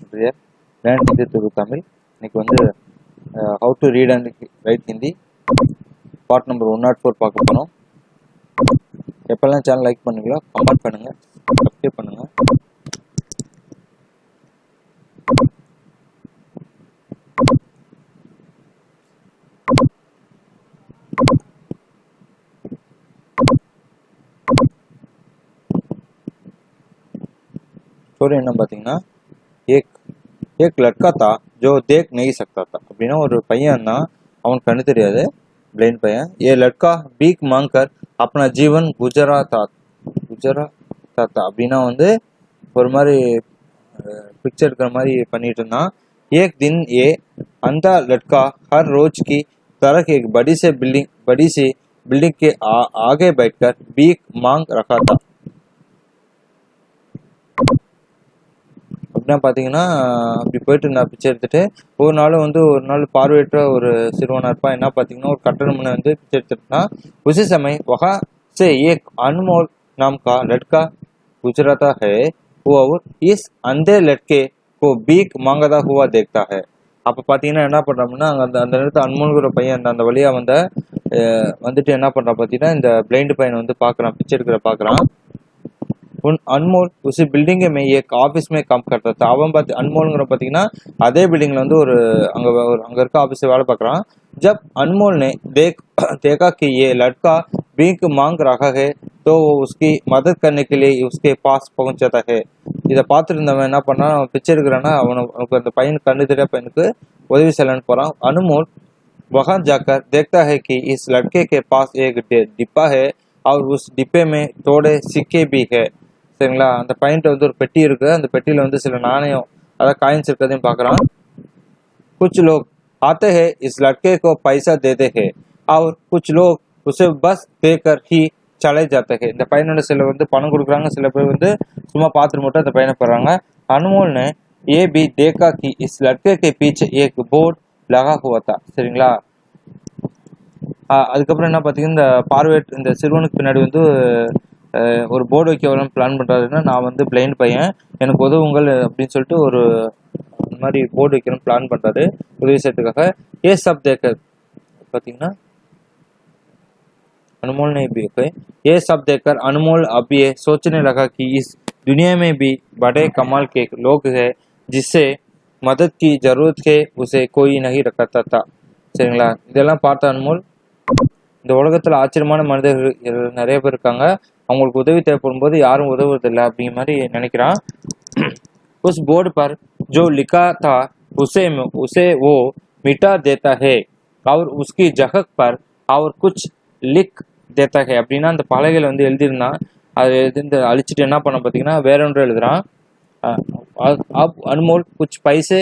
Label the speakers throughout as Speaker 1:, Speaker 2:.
Speaker 1: tutorial Learn Hindi through Tamil. இன்னைக்கு வந்து how to read and write Hindi part number 104 பார்க்க போறோம். எப்பெல்லாம் சேனல் லைக் பண்ணுவீங்களோ கமெண்ட் பண்ணுங்க, சப்ஸ்கிரைப் பண்ணுங்க. ஸ்டோரி என்ன பார்த்தீங்கன்னா, एक लड़का था जो देख नहीं सकता था. அப்படின்னா ஒரு பையன் தான், அவனுக்கு கண்ணு தெரியாது, பிளைண்ட் பையன். ये लड़का भीख मांगकर अपना जीवन गुजराता था. அப்படின்னா வந்து ஒரு மாதிரி पिक्चर இருக்கிற மாதிரி பண்ணிட்டு இருந்தான். एक दिन ये अंधा लड़का हर रोज की तरह एक बड़ी सी बिल्डिंग के आगे बैठकर भीख मांग रखा था. அப்படின்னா பார்த்தீங்கன்னா, அப்படி போயிட்டு இருந்தா பிச்சை எடுத்துட்டு. ஒரு நாள் பார்வையற்ற ஒரு சிறுவனா இருப்பான். என்ன பார்த்தீங்கன்னா, ஒரு கட்டட முன்ன வந்து பிச்சை எடுத்துட்டுனா. उसी समय वहाँ से एक अनमोल नाम का लड़का गुजरता है. वो इस अंधे लड़के को भीख मांगता हुआ देखता है. அப்போ பார்த்தீங்கன்னா என்ன பண்ணுறோம்னா, அந்த நேரத்தில் அன்மோல்கிற பையன் அந்த வழியாக வந்துட்டு என்ன பண்ணுறான் பார்த்தீங்கன்னா, இந்த பிளைண்ட் பையனை வந்து பார்க்குறான், பிச்சை எடுக்கிற பார்க்குறான். अनमोल उसी बिल्डिंग में एक ऑफिस में काम करता था. அவன் பார்த்து अनमोलங்கிற பார்த்தீங்கன்னா அதே பில்டிங்ல வந்து அங்க இருக்க ஆபீஸ்ல வேலை பார்க்கறான். जब अनमोल ने देखा कि ये लड़का भीख मांग रहा है तो वो उसकी मदद करने के लिए उसके पास पहुंचता है. இதை பார்த்துருந்தவன் என்ன பண்ணான், அவன் பிச்சை எடுக்கிறான்னா அவனுக்கு அந்த பையன் கண்ணு தெரியாத பையனுக்கு உதவி செய்யலான்னு போறான். अनमोल वहां जाकर देखता है कि इस लड़के के पास एक डिब्बा है और उस डिब्बे में थोड़े सिक्के भी है. சரிங்களா, அந்த பையன்ட்ட வந்து ஒரு பெட்டி இருக்கு. அந்த பெட்டியில வந்து சில நாணயம், அதாவது காயின்ஸ் இருக்கிறதையும் பார்க்கறான். कुछ लोग आते हैं इस लड़के को पैसा देते हैं और कुछ लोग उसे बस देकर ही चले जाते हैं. இந்த பையனோட சில வந்து பணம் கொடுக்குறாங்க, சில பேர் வந்து சும்மா பார்த்துட்டு மட்டும் அந்த பையனை போறாங்க. अनमोल ने ये भी देखा कि इस लड़के के पीछे एक बोर्ड लगा हुआ था. சரிங்களா, அதுக்கப்புறம் என்ன பார்த்தீங்கன்னா, இந்த சிறுவனுக்கு பின்னாடி வந்து ஒரு போர்டு வைக்க பிளான் பண்ணுறாருன்னா, நான் வந்து பிளைண்ட் பையன், எனக்கு உதவுங்கள் அப்படின்னு சொல்லிட்டு ஒரு இந்த மாதிரி போர்டு வைக்கணும்னு பிளான் பண்ணுறாரு உதவி செய்யறதுக்காக. ये सब देखकर பார்த்தீங்கன்னா अनमोल ने भी ये सब देखकर अनमोल अब ये सोचने लगा कि इस दुनिया में भी बड़े कमाल के लोग हैं जिससे मदद की जरूरत है उसे कोई नहीं रखता था. சரிங்களா, இதெல்லாம் பார்த்த அன்மோல், இந்த உலகத்துல ஆச்சரியமான மனிதர்கள் நிறைய பேர் இருக்காங்க, அவங்களுக்கு உதவி தேவைப்படும் போது யாரும் உதவுறதில்லை அப்படிங்கிற மாதிரி நினைக்கிறான். उस बोर्ड पर जो लिखा था उसे वो मिटा देता है और उसकी जगह पर और कुछ लिख देता है. அப்படின்னா அந்த பலகையில வந்து எழுதியிருந்தான், அது அழிச்சிட்டு என்ன பண்ண பார்த்தீங்கன்னா வேற ஒன்று எழுதுறான். अब अनमोल कुछ पैसे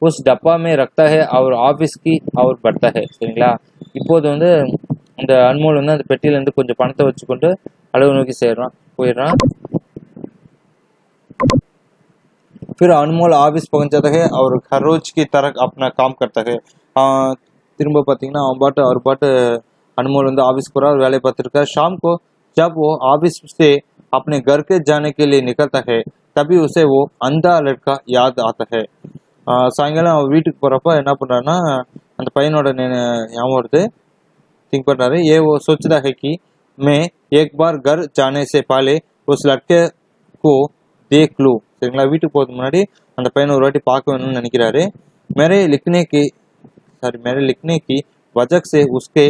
Speaker 1: उस डब्बा में रखता है और ऑफिस की और बढ़ता है. சரிங்களா, இப்போது வந்து அந்த அன்மோல் வந்து அந்த பெட்டியில இருந்து கொஞ்சம் பணத்தை வச்சுக்கொண்டு அளவு நோக்கி போயிடுறான். फिर अनमोल ऑफिस पहुंच जाता है और हर रोज की तरह अपना काम करता है. திரும்ப பார்த்தீங்கன்னா அவர் பாட்டு अनमोल வந்து ஆஃபீஸ் போறார், வேலையை பார்த்துருக்கார். शाम को जब वो ऑफिस से अपने घर के जाने के लिए निकलता है तभी उसे वो अंधा लड़का याद आता है. சாயங்காலம் அவர் வீட்டுக்கு போறப்ப என்ன பண்றாருன்னா, அந்த பையனோட ஞாபகம் வருது, थिंक कर रहे. ये वो सोचता है कि मैं एक बार घर जाने से पहले उस लड़के को देख लूं. சரிங்களா, வீட்டுக்கு போறதுக்கு முன்னாடி அந்த பையனை ஒரு வாட்டி பார்க்க வேணும்னு நினைக்கிறாரு. मेरे लिखने की वजह से उसके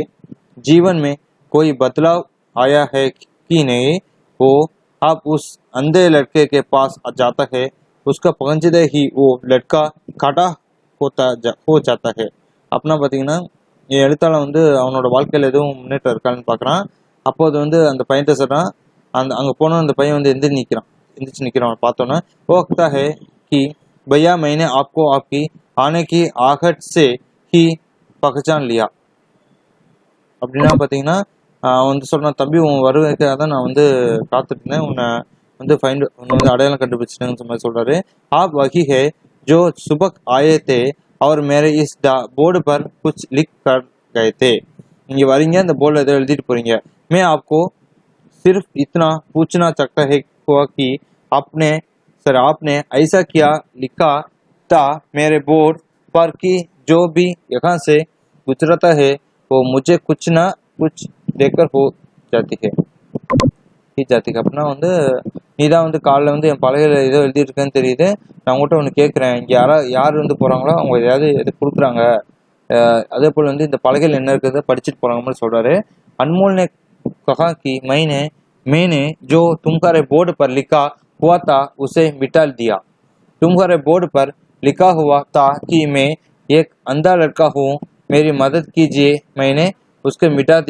Speaker 1: जीवन में कोई बदलाव आया है कि नहीं. वो अब उस अंधे लड़के के पास जाता है. उसका पहुंचते ही वो लड़का खड़ा हो जाता है. अपना பார்த்தீங்கன்னா, என் எழுத்தாளர் வந்து அவனோட வாழ்க்கையில் எதுவும் முன்னேற்றம் இருக்கான்னு பார்க்குறான். அப்போது வந்து அந்த பையன்ட்ட சொல்கிறான், அங்கே போனோம் அந்த பையன் வந்து எந்திரிச்சு நிற்கிறான். பார்த்தோன்னே वो कहता है कि भैया मैंने आपको आपकी आने की आहट से ही पहचान लिया. அப்படின்னா பார்த்தீங்கன்னா வந்து சொல்கிறான், தம்பி உன் வருகைக்காக தான் நான் வந்து காத்துட்டு இருந்தேன், உன்னை வந்து அடையாளம் கண்டுபிடிச்சிட்டேன்னு மாதிரி சொல்கிறாரு. आप वही है जो सुबह आए थे और मेरे इस बोर्ड पर कुछ लिख कर गए थे. நீங்க வரீங்க, அந்த போர்டில் ஏதோ எழுதிட்டு போறீங்க. मैं आपको सिर्फ इतना पूछना चाहता है कि आपने ऐसा क्या लिखा था मेरे बोर्ड पर कि जो भी यहाँ से गुजरता है वो मुझे कुछ ना कुछ देकर हो जाती है ஜாத்திக்கு அப்படின்னா வந்து நீ தான் வந்து காலில் வந்து என் பலகையில் ஏதோ எழுதியிருக்கேன்னு தெரியுது, நான் உங்கள்கிட்ட ஒன்று கேட்குறேன், இங்கே யார் வந்து போகிறாங்களோ அவங்க எது கொடுக்குறாங்க, அதே போல் வந்து இந்த பலகையில் என்ன இருக்கிறத படிச்சுட்டு போகிறாங்க மாதிரி சொல்கிறாரு. अनमोल ने कहा कि मैंने जो तुम्हारे बोर्ड पर लिखा हुआ था उसे मिटा दिया. तुम्हारे बोर्ड पर लिखा हुआ था कि मैं एक अंधा लड़का हूँ, मेरी मदद कीजिए, मैंने उसको मिटा दिया.